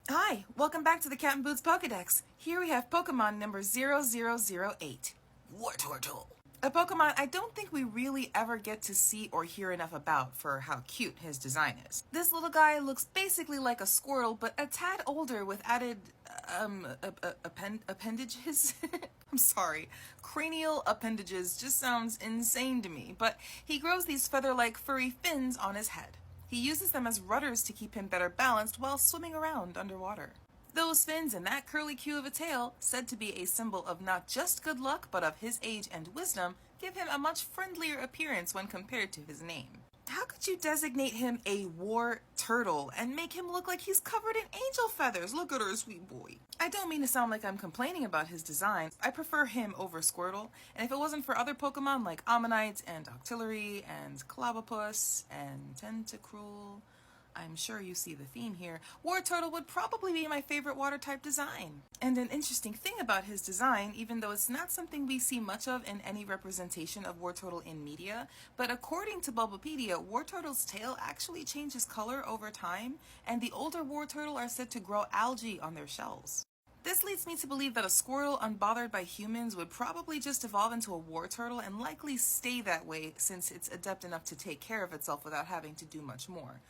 Hi, welcome back to the Cat and Boots Pokédex. Here we have Pokemon number 0008, Wartortle. A Pokemon I don't think we really ever get to see or hear enough about for how cute his design is. This little guy looks basically like a Squirtle, but a tad older with added, appendages? I'm sorry. Cranial appendages just sounds insane to me, but he grows these feather-like furry fins on his head. He uses them as rudders to keep him better balanced while swimming around underwater. Those fins and that curly cue of a tail, said to be a symbol of not just good luck but of his age and wisdom, give him a much friendlier appearance when compared to his name. How could you designate him a Wartortle and make him look like he's covered in angel feathers? Look at her, sweet boy. I don't mean to sound like I'm complaining about his design. I prefer him over Squirtle, and if it wasn't for other Pokemon like Ammonite and Octillery and Clavopus and Tentacruel, I'm sure you see the theme here, Wartortle would probably be my favorite water-type design. And an interesting thing about his design, even though it's not something we see much of in any representation of Wartortle in media, but according to Bulbapedia, Wartortle's tail actually changes color over time, and the older Wartortle are said to grow algae on their shells. This leads me to believe that a Squirtle unbothered by humans would probably just evolve into a Wartortle and likely stay that way since it's adept enough to take care of itself without having to do much more.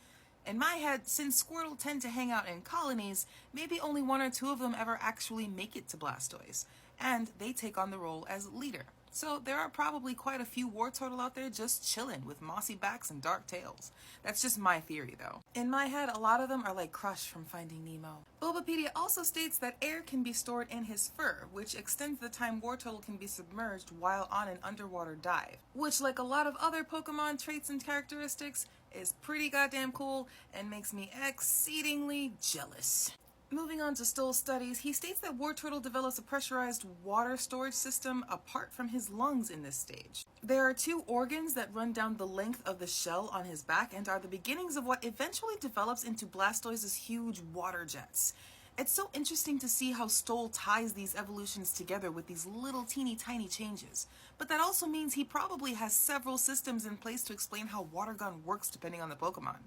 In my head, since Squirtle tend to hang out in colonies, maybe only one or two of them ever actually make it to Blastoise, and they take on the role as leader. So there are probably quite a few Wartortle out there just chillin' with mossy backs and dark tails. That's just my theory though. In my head, a lot of them are like Crush from Finding Nemo. Bulbapedia also states that air can be stored in his fur, which extends the time Wartortle can be submerged while on an underwater dive, which, like a lot of other Pokemon traits and characteristics, is pretty goddamn cool and makes me exceedingly jealous. Moving on to Stoll's studies, he states that Wartortle develops a pressurized water storage system apart from his lungs in this stage. There are two organs that run down the length of the shell on his back and are the beginnings of what eventually develops into Blastoise's huge water jets. It's so interesting to see how Stoll ties these evolutions together with these little teeny tiny changes. But that also means he probably has several systems in place to explain how Water Gun works depending on the Pokemon.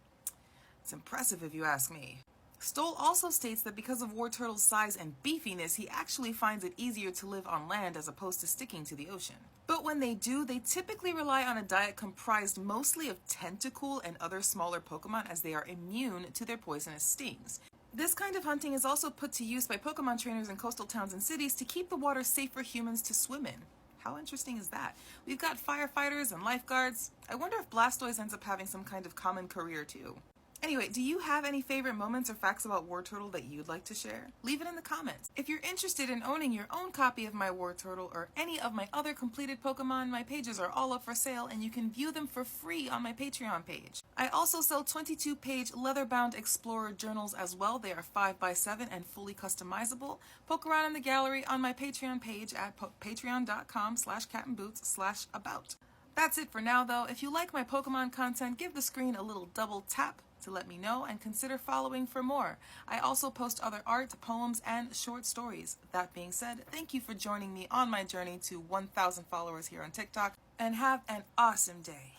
It's impressive if you ask me. Stoll also states that because of Wartortle's size and beefiness, he actually finds it easier to live on land as opposed to sticking to the ocean. But when they do, they typically rely on a diet comprised mostly of Tentacool and other smaller Pokemon as they are immune to their poisonous stings. This kind of hunting is also put to use by Pokemon trainers in coastal towns and cities to keep the water safe for humans to swim in. How interesting is that? We've got firefighters and lifeguards. I wonder if Blastoise ends up having some kind of common career too. Anyway, do you have any favorite moments or facts about Wartortle that you'd like to share? Leave it in the comments. If you're interested in owning your own copy of my Wartortle or any of my other completed Pokemon, my pages are all up for sale and you can view them for free on my Patreon page. I also sell 22-page leather-bound Explorer journals as well. They are 5x7 and fully customizable. Poke around in the gallery on my Patreon page at patreon.com/catandboots/about. That's it for now though. If you like my Pokemon content, give the screen a little double tap to let me know and consider following for more. I also post other art, poems, and short stories. That being said, thank you for joining me on my journey to 1,000 followers here on TikTok, and have an awesome day.